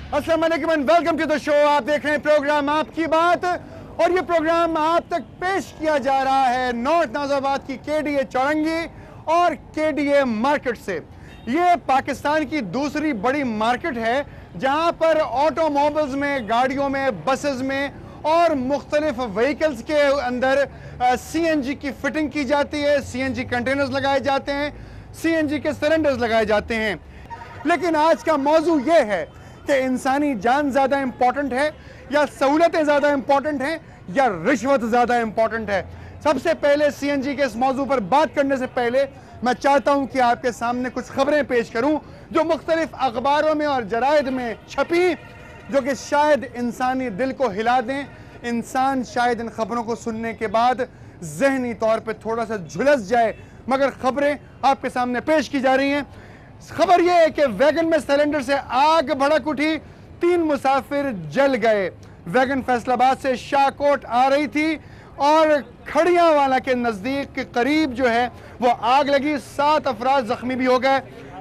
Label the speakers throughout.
Speaker 1: अस्सलाम वालेकुम and welcome to the show. आप देख रहे हैं प्रोग्राम आपकी बात और ये प्रोग्राम आप तक पेश किया जा रहा है नॉर्थ नाज़ाबाद की केडीए चौरंगी और केडीए मार्केट से। ये पाकिस्तान की दूसरी बड़ी मार्केट है जहां पर ऑटोमोबाइल्स में, गाड़ियों में, बसेस में और मुख्तलिफ व्हीकल्स के अंदर सीएनजी की फिटिंग की जाती है, सीएनजी कंटेनर्स लगाए जाते हैं, सीएनजी के सिलेंडर्स लगाए जाते हैं। लेकिन आज का मौजू ये है कि इंसानी जान ज़्यादा इंपॉर्टेंट है या सहूलतें ज़्यादा इंपॉर्टेंट हैं या रिश्वत ज़्यादा इंपॉर्टेंट है। सबसे पहले सीएनजी के इस मौजू पर बात करने से पहले मैं चाहता हूं कि आपके सामने कुछ खबरें पेश करूं जो मुख्तलिफ अखबारों में और जराइद में छपी, जो कि शायद इंसानी दिल को हिला दें। इंसान शायद इन खबरों को सुनने के बाद जहनी तौर पर थोड़ा सा झुलस जाए, मगर खबरें आपके सामने पेश की जा रही हैं। खबर यह है कि वैगन में सिलेंडर से आग भड़क उठी, 3 मुसाफिर जल गए। वैगन फैसलाबाद से शाहकोट आ रही थी और खड़ियावाला के नज़दीक के करीब जो है वो आग लगी। 7 अफराद जख्मी भी हो गए।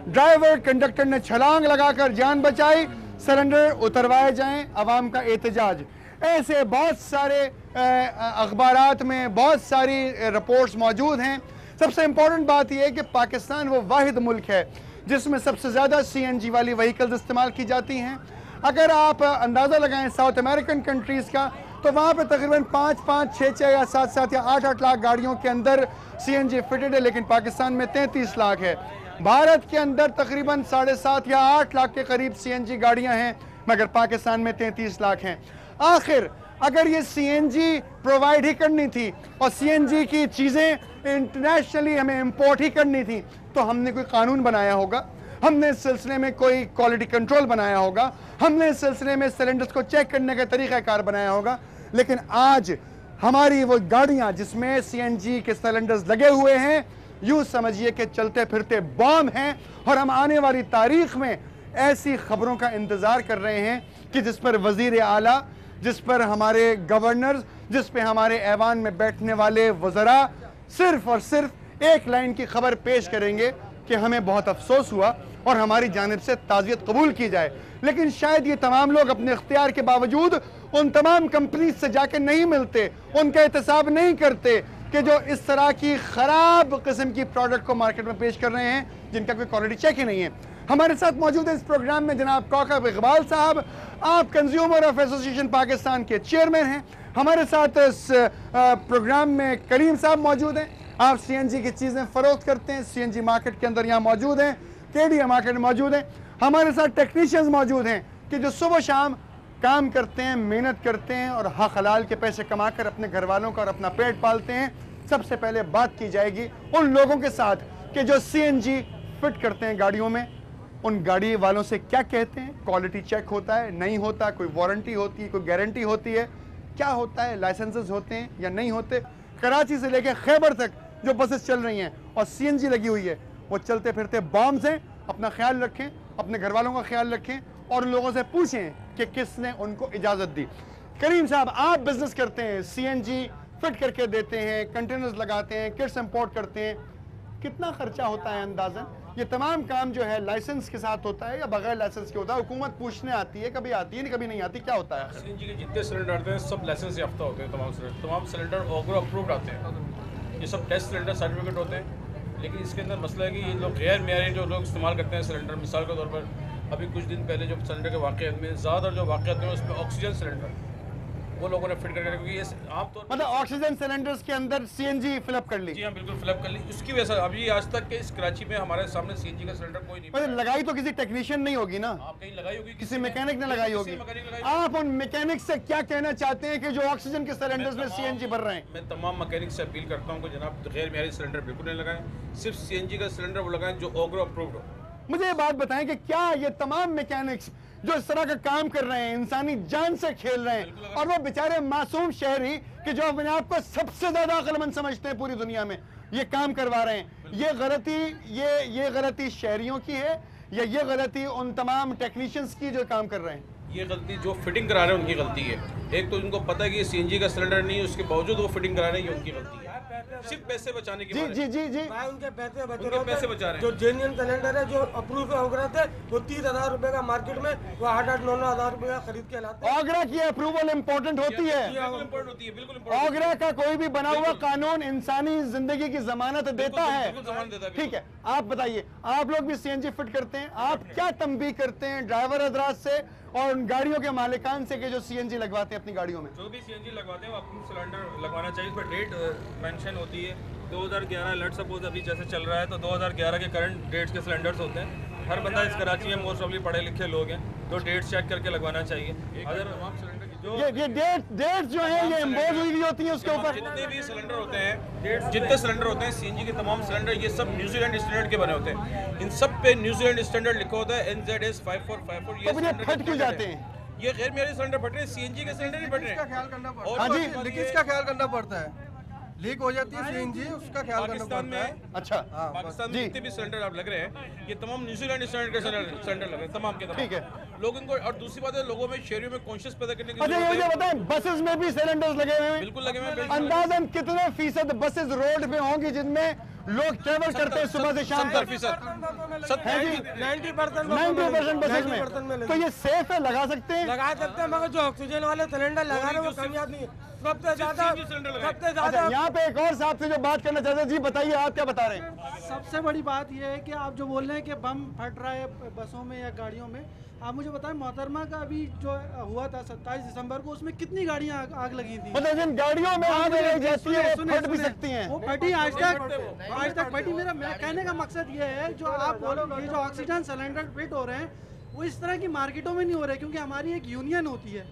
Speaker 1: ड्राइवर कंडक्टर ने छलांग लगाकर जान बचाई। सिलेंडर उतरवाए जाएं, अवाम का एहतजाज। ऐसे बहुत सारे अखबारात में बहुत सारी रिपोर्ट्स मौजूद हैं। सबसे इंपॉर्टेंट बात यह है कि पाकिस्तान वो वाहिद मुल्क है जिसमें सबसे ज़्यादा सीएनजी वाली व्हीकल्स इस्तेमाल की जाती हैं। अगर आप अंदाज़ा लगाएं साउथ अमेरिकन कंट्रीज़ का, तो वहाँ पे तकरीबन 5-5, 6-6 या 7-7 या 8-8 लाख गाड़ियों के अंदर सीएनजी फिटेड है, लेकिन पाकिस्तान में 33 लाख है। भारत के अंदर तकरीबन 7.5 या 8 लाख के करीब सीएनजी गाड़ियाँ हैं, मगर पाकिस्तान में 33 लाख हैं। आखिर अगर ये सीएनजी प्रोवाइड ही करनी थी और सीएनजी की चीज़ें इंटरनेशनली हमें इंपोर्ट ही करनी थी, तो हमने कोई कानून बनाया होगा, हमने इस सिलसिले में कोई क्वालिटी कंट्रोल बनाया होगा, हमने इस सिलसिले में सिलेंडर्स को चेक करने का तरीक़ाकार बनाया होगा। लेकिन आज हमारी वो गाड़ियां जिसमें सीएनजी के सिलेंडर्स लगे हुए हैं, यूं समझिए कि चलते फिरते बॉम्ब हैं। और हम आने वाली तारीख में ऐसी खबरों का इंतज़ार कर रहे हैं कि जिस पर वज़ीर आला, जिस पर हमारे गवर्नर, जिस पे हमारे ऐवान में बैठने वाले वज़रा सिर्फ और सिर्फ एक लाइन की खबर पेश करेंगे कि हमें बहुत अफसोस हुआ और हमारी जानिब से ताज़ियत कबूल की जाए। लेकिन शायद ये तमाम लोग अपने इख्तियार के बावजूद उन तमाम कंपनी से जाके नहीं मिलते, उनका एहतसाब नहीं करते कि जो इस तरह की ख़राब किस्म की प्रोडक्ट को मार्केट में पेश कर रहे हैं जिनका कोई क्वालिटी चेक ही नहीं है। हमारे साथ मौजूद है इस प्रोग्राम में जनाब कौकब इकबाल साहब, आप कंज्यूमर ऑफ एसोसिएशन पाकिस्तान के चेयरमैन हैं। हमारे साथ इस प्रोग्राम में करीम साहब मौजूद हैं, आप सीएनजी की चीज़ें फ़रोख्त करते हैं, सीएनजी मार्केट के अंदर यहाँ मौजूद हैं, केडीए मार्केट में मौजूद हैं। हमारे साथ टेक्नीशियंस मौजूद हैं कि जो सुबह शाम काम करते हैं, मेहनत करते हैं और हक हलाल के पैसे कमाकर अपने घर वालों का और अपना पेट पालते हैं। सबसे पहले बात की जाएगी उन लोगों के साथ कि जो सीएनजी फिट करते हैं गाड़ियों में, उन गाड़ी वालों से क्या कहते हैं, क्वालिटी चेक होता है, नहीं होता, कोई वारंटी होती है, कोई गारंटी होती है, क्या होता है, लाइसेंसेस होते हैं या नहीं होते। कराची से लेकर खैबर तक जो बसेस चल रही हैं और सीएनजी लगी हुई है, वो चलते फिरते बॉम्ब्स हैं। अपना ख्याल रखें, अपने घर वालों का ख्याल रखें और उन लोगों से पूछें कि किसने उनको इजाज़त दी। करीम साहब, आप बिजनेस करते हैं, सीएनजी फिट करके देते हैं, कंटेनर्स लगाते हैं, किट्स इंपोर्ट करते हैं, कितना खर्चा होता है अंदाज़न? ये तमाम काम जो है लाइसेंस के साथ होता है या बगैर लाइसेंस के होता है? हुकूमत पूछने आती है, कभी आती है नहीं, कभी नहीं आती, क्या होता है?
Speaker 2: सीएनजी के जितने सिलेंडर आते हैं सब लाइसेंस याफ्ता होते हैं। तमाम सिलेंडर ऑगरो अप्रूव्ड आते हैं। ये सब टेस्ट सिलेंडर सर्टिफिकेट होते हैं। लेकिन इसके अंदर मसला है कि ये लोग गैर मेयारी जो लोग इस्तेमाल करते हैं सिलेंडर, मिसाल के तौर पर अभी कुछ दिन पहले जो सिलेंडर के वाक़यात में ज़्यादातर जो वाक़यात हैं उसमें ऑक्सीजन सिलेंडर वो लोगों ने फिट करके, क्योंकि ये आमतौर
Speaker 1: मतलब ऑक्सीजन सिलेंडर्स के अंदर सीएनजी फिलअप कर ली।
Speaker 2: जी हाँ, बिल्कुल फिलअप कर ली। उसकी वजह से अभी आज तक के इस कराची में हमारे सामने सीएनजी का सिलेंडर कोई नहीं।
Speaker 1: मतलब लगाई तो किसी टेक्नीशियन नहीं होगी ना,
Speaker 2: आप कहीं लगाई होगी,
Speaker 1: किसी मैकेनिक ने लगाई होगी। आप उन मैकेनिक से क्या कहना चाहते हैं कि जो ऑक्सीजन के सिलेंडर्स में सीएनजी भर रहे हैं?
Speaker 2: मैं तमाम मैकेनिक से अपील करता हूँ कि जनाब गैर मेयारी सिलेंडर बिल्कुल नहीं लगाएं, सिर्फ सीएनजी का सिलेंडर वो लगाएं जो ऑगरो अप्रूव्ड हो।
Speaker 1: मुझे ये बात बताएं कि क्या ये तमाम मैकेनिक्स जो इस तरह का काम कर रहे हैं, इंसानी जान से खेल रहे हैं, और वो बेचारे मासूम शहरी कि जो अपने आप को सबसे ज्यादा अक्लमंद समझते हैं पूरी दुनिया में, ये काम करवा रहे हैं, ये गलती शहरियों की है या ये गलती उन तमाम टेक्नीशियंस की जो काम कर रहे हैं?
Speaker 2: ये गलती जो फिटिंग करा रहे हैं उनकी गलती है। एक तो उनको पता है कि ये सीएनजी का सिलेंडर नहीं है, उसके बावजूद वो फिटिंग करा रहे हैं, ये उनकी गलती है। सिर्फ पैसे बचाने की
Speaker 1: जी जी जी जी
Speaker 3: भाई उनके पैसे बच
Speaker 2: उनके पैसे बचा रहे हैं।
Speaker 3: जो जेन्युइन सिलेंडर है जो अप्रूव हो रहे थे वो 30,000 रुपए का मार्केट में वो 8-9 हज़ार रुपए का खरीद के लाते हैं।
Speaker 1: ओगरा की अप्रूवल इंपॉर्टेंट होती है।
Speaker 2: बिल्कुल इम्पोर्टेंट होती है, बिल्कुल इम्पोर्टेंट।
Speaker 1: ओगरा का कोई भी बना हुआ कानून इंसानी जिंदगी की जमानत देता है।
Speaker 2: बिल्कुल जमानत देता है,
Speaker 1: ठीक है, आप बताइए, आप लोग भी सीएनजी फिट करते हैं, आप क्या तंबीह करते हैं ड्राइवर हजरात से और उन गाड़ियों के मालिकान से कि जो सीएनजी लगवाते हैं अपनी गाड़ियों में?
Speaker 2: जो भी सीएनजी लगवाते हैं वो अपनी सिलेंडर लगवाना चाहिए। इस पर डेट मेंशन होती है 2011। लेट सपोज अभी जैसे चल रहा है तो 2011 के करंट डेट्स के सिलेंडर्स होते हैं। हर बंदा इस कराची में मोस्ट ऑफली पढ़े लिखे लोग हैं तो डेट्स चेक करके लगवाना चाहिए। अगर तमाम सिलेंडर की जो
Speaker 1: ये डेट जो है ये इम्पोज हुई होती है उसके ऊपर।
Speaker 2: जितने भी सिलेंडर होते हैं, जितने सिलेंडर होते हैं सीएनजी के तमाम सिलेंडर, ये सब न्यूजीलैंड स्टैंडर्ड के बने होते हैं। इन सब पे न्यूजीलैंड स्टैंडर्ड लिखा होता है NZS 5454।
Speaker 1: तो मुझे फट क्यों जाते हैं?
Speaker 2: ये गैर मेरे सिलेंडर फट रहे हैं, सीएनजी के सिलेंडर नहीं फट रहे हैं।
Speaker 4: ख्याल करना पड़ता
Speaker 2: और
Speaker 1: हाँ जी,
Speaker 2: बाकी
Speaker 4: लीकेज का ख्याल करना पड़ता है। लीक हो जाती है सीएनजी, उसका ख्याल करना
Speaker 2: पाकिस्तान
Speaker 4: पड़ता है।
Speaker 2: में
Speaker 1: अच्छा,
Speaker 2: पाकिस्तान में
Speaker 1: जी।
Speaker 2: जितने भी सिलेंडर आप लग रहे हैं ये तमाम न्यूजीलैंड स्टैंडर्ड के सिलेंडर लग रहे हैं, तमाम के तमाम।
Speaker 1: ठीक है।
Speaker 2: लोग इनको, और दूसरी बात है लोगों में शहरियों में कॉन्शियस पैदा करने की
Speaker 1: अच्छा ये
Speaker 2: जरूरत
Speaker 1: मुझे
Speaker 2: है।
Speaker 1: बताएं, बसेस में भी सिलेंडर्स लगे हुए हैं?
Speaker 2: बिल्कुल लगे हुए हैं, बिल्कुल।
Speaker 1: अंदाजन कितने फीसद बसेस रोड पे होंगी जिनमें लोग ट्रेवल करते हैं सुबह से शाम तक?
Speaker 2: 70%।
Speaker 1: है जी,
Speaker 3: 90%
Speaker 1: 90% बसेस में।
Speaker 3: 90%
Speaker 1: तो ये सेफ है, लगा सकते हैं?
Speaker 3: लगा सकते हैं, मगर जो ऑक्सीजन वाले सिलेंडर लगा रहे हैं वो कामयाब नहीं है। सबसे ज्यादा
Speaker 2: CNG सिलेंडर लगाए।
Speaker 3: सबसे
Speaker 1: अच्छा,
Speaker 3: ज्यादा
Speaker 1: यहाँ पे एक और साहब से जो बात करना चाहते हैं, जी बताइए आप क्या बता रहे हैं?
Speaker 5: सबसे बड़ी बात यह है कि आप जो बोल रहे हैं कि बम फट रहा है बसों में या गाड़ियों में, आप मुझे बताएं मोहतरमा का अभी जो हुआ था 27 दिसंबर को, उसमें कितनी गाड़ियां आग लगी थी?
Speaker 1: मतलब जिन गाड़ियों में आग लगाई जाती है वो
Speaker 5: सुनिए,
Speaker 1: फट भी
Speaker 5: सुनिए,
Speaker 1: सकती हैं।
Speaker 5: वो फटी आज तक फटी। मेरा कहने का मकसद ये है, जो आप बोल रहे जो ऑक्सीजन सिलेंडर फिट हो रहे हैं वो इस तरह की मार्केटों में नहीं हो रहे, क्योंकि हमारी एक यूनियन होती है,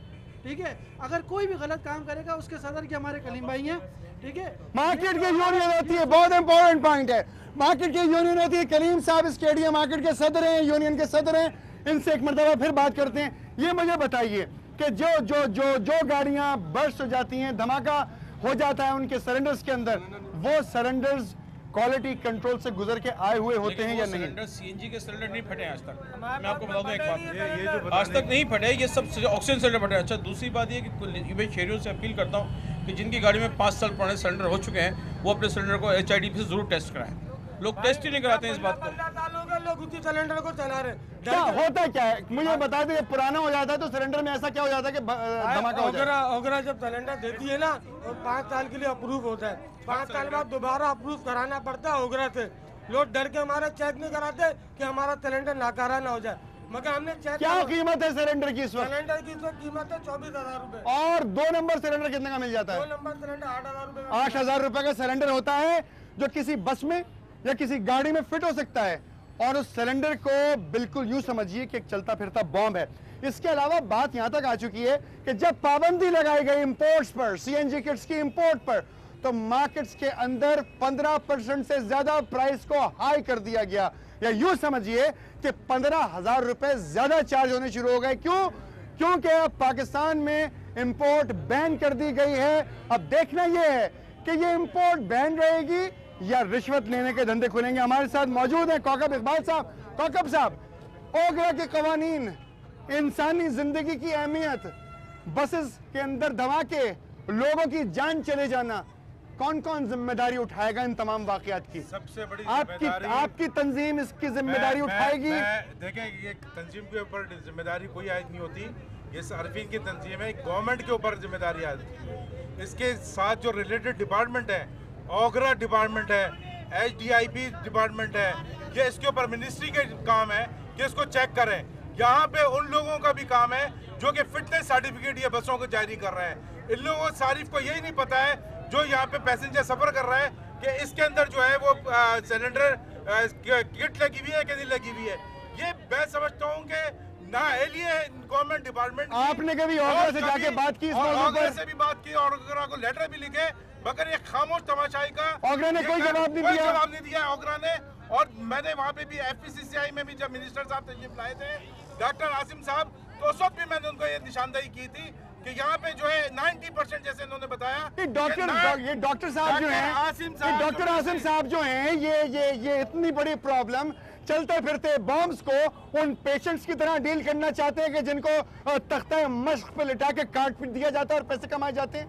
Speaker 5: ठीक है? अगर कोई भी गलत काम करेगा उसके सदर के हमारे कलीम भाई हैं, ठीक है?
Speaker 1: मार्केट की यूनियन होती है, बहुत इंपॉर्टेंट पॉइंट है। मार्केट की यूनियन होती है। कलीम साहब स्टेडियम मार्केट के सदर हैं, यूनियन के सदर हैं, इनसे एक मरतबा फिर बात करते हैं। ये मुझे बताइए कि जो जो जो जो गाड़ियां बर्स्ट हो जाती हैं, धमाका हो जाता है उनके सिलेंडर्स के अंदर, वो सिलेंडर्स क्वालिटी कंट्रोल से गुजर के आए हुए होते हैं या नहीं?
Speaker 2: सिलेंडर सीएनजी के सिलेंडर नहीं फटे हैं आज तक। मैं आपको बता दूं एक बात, आज तक नहीं फटे, ये सब ऑक्सीजन सिलेंडर फटे हैं। अच्छा, दूसरी बात ये कि मैं शहरियों से अपील करता हूँ कि जिनकी गाड़ी में 5 साल पुराने सिलेंडर हो चुके हैं वो अपने सिलेंडर को HIDP से जरूर टेस्ट कराएं। लोग टेस्ट ही नहीं कराते हैं इस बात को।
Speaker 3: 15 साल हो गए लोग उसी सिलेंडर को चला रहे हैं।
Speaker 1: क्या होता क्या है मुझे बता दें, पुराना हो जाता है तो सिलेंडर में ऐसा क्या हो जाता है कि धमाका हो जाता है?
Speaker 3: ओगरा जब सिलेंडर देती है ना तो 5 साल के लिए अप्रूव होता है। 5 साल बाद दोबारा अप्रूव कराना पड़ता है ओगरा से। लोग डर के हमारा चेक नहीं कराते कि हमारा सिलेंडर नाकारा ना हो जाए, मगर हमने चेक
Speaker 1: क्या कीमत है सिलेंडर की इस वक्त?
Speaker 3: सिलेंडर की तो कीमत है 24,000 रुपए।
Speaker 1: और 2 नंबर सिलेंडर कितने का मिल जाता
Speaker 3: 2
Speaker 1: है?
Speaker 3: नंबर सिलेंडर 8,000 रुपए।
Speaker 1: 8,000 रुपए का सिलेंडर होता है जो किसी बस में या किसी गाड़ी में फिट हो सकता है, और उस सिलेंडर को बिल्कुल यूं समझिए कि एक चलता फिरता बॉम्ब है। इसके अलावा बात यहां तक आ चुकी है कि जब पाबंदी लगाई गई इंपोर्ट्स पर, सीएनजी किट्स की इंपोर्ट पर, तो मार्केट्स के अंदर 15% से ज्यादा प्राइस को हाई कर दिया गया, या यूं समझिए कि 15,000 रुपए ज्यादा चार्ज होने शुरू हो गए। क्यों? क्योंकि अब पाकिस्तान में इंपोर्ट बैन कर दी गई है। अब देखना यह है कि ये इंपोर्ट बैन रहेगी या रिश्वत लेने के धंधे खुलेंगे। हमारे साथ मौजूद हैं कौकब इकबाल साहब। कौकब साहब, ओगरा के कवानीन, इंसानी जिंदगी की अहमियत, बसेस के अंदर धमाके, लोगों की जान चले जाना, कौन कौन जिम्मेदारी उठाएगा इन तमाम वाकयात की?
Speaker 6: सबसे बड़ी
Speaker 1: आपकी तंजीम इसकी जिम्मेदारी उठाएगी?
Speaker 6: देखें, ये तंजीम के ऊपर जिम्मेदारी कोई आयद नहीं होती, ये सार्फिन की तंजीम है, गवर्नमेंट के ऊपर जिम्मेदारी आयद होती है। इसके साथ जो रिलेटेड डिपार्टमेंट है, ओगरा डिपार्टमेंट है, HDIP डिपार्टमेंट है, ये इसके ऊपर मिनिस्ट्री के काम है कि इसको चेक करें। यहाँ पे उन लोगों का भी काम है जो कि फिटनेस सर्टिफिकेट ये बसों को जारी कर रहे हैं। इन लोगों सारिफ को यही नहीं पता है जो यहाँ पे पैसेंजर सफर कर रहा है कि इसके अंदर जो है वो सिलेंडर किट लगी हुई है कि नहीं लगी हुई है। ये मैं समझता हूँ कि ना एलिए गवर्नमेंट डिपार्टमेंट।
Speaker 1: आपने कभी ओगरा से जाके बात की इस मौजू पर?
Speaker 6: ओगरा से भी बात की और ओगरा को लेटर भी लिखे, मगर ये खामोश तमाशाई का
Speaker 1: ओगरा ने कोई जवाब नहीं दिया।
Speaker 6: जवाब नहीं दिया ओगरा ने। और मैंने वहाँ पे भी FPCCI में भी जब मिनिस्टर साहब तशरीफ लाए थे, डॉक्टर आसिम साहब, तो उस वक्त भी मैंने उनको ये निशानदेही की थी कि यहाँ पे जो है 90% जैसे इन्होंने बताया।
Speaker 1: ये डॉक्टर साहब जो हैं, डॉक्टर आसिम साहब जो हैं, ये इतनी बड़ी प्रॉब्लम, चलते फिरते बॉम्ब्स को उन पेशेंट्स की तरह डील करना चाहते हैं कि जिनको तख्ता मश्क पे लिटा के काट पीट दिया जाता है और पैसे कमाए जाते हैं।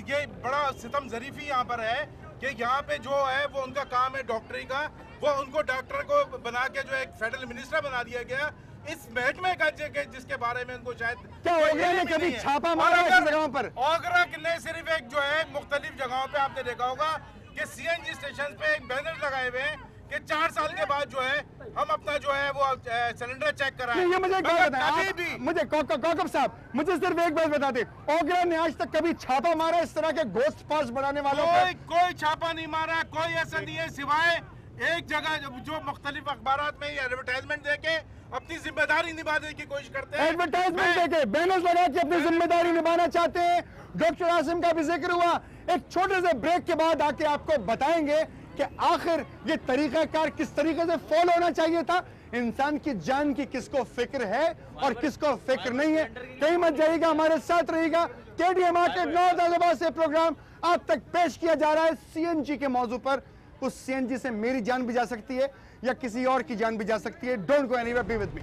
Speaker 6: ये बड़ा सितम जरीफी यहाँ पर है कि यहाँ पे जो है वो उनका काम है डॉक्टरी का, वो उनको डॉक्टर को बना के जो एक फेडरल मिनिस्टर बना दिया गया इस महकमे का जिसके बारे में उनको शायद
Speaker 1: क्या ओगरा ने कभी छापा मारा ऐसी जगहों पर?
Speaker 6: ओगरा ने सिर्फ एक जो है मुख्तलिफ जगहों पे आपने देखा होगा कि सीएनजी स्टेशन पे एक बैनर लगाए हुए हैं कि 4 साल के बाद जो है हम अपना जो है वो सिलेंडर चेक कराएं।
Speaker 1: ये मुझे क्या बताएं मुझे कौकब साहब, मुझे सिर्फ एक बात बता दे, ओगरा ने आज तक कभी छापा मारा इस तरह के गोश्त पास बढ़ाने वालों पर?
Speaker 6: कोई छापा नहीं मारा, कोई ऐसा नहीं है, सिवाय एक जगह जो मुख्तलिफ अखबारात में एडवर्टाइजमेंट देके अपनी जिम्मेदारी निभाने की कोशिश करते हैं।
Speaker 1: एडवर्टाइजमेंट देके बैनर्स लगा के अपनी जिम्मेदारी निभाना चाहते हैं। डॉक्टर आसिम का भी जिक्र हुआ। एक छोटे से ब्रेक के बाद आके आपको बताएंगे कि आखिर ये तरीकाकार किस तरीके से फॉलो होना चाहिए था। इंसान की जान की किसको फिक्र है और किसको फिक्र नहीं है। कहीं मत जाइएगा, हमारे साथ रहिएगा। केडीए मार्केट नॉर्थ हैदराबाद से प्रोग्राम आप तक पेश किया जा रहा है सीएनजी के मौजू पर। उस सीएनजी से मेरी जान भी जा सकती है या किसी और की जान भी जा सकती है। Don't go anywhere, be with me.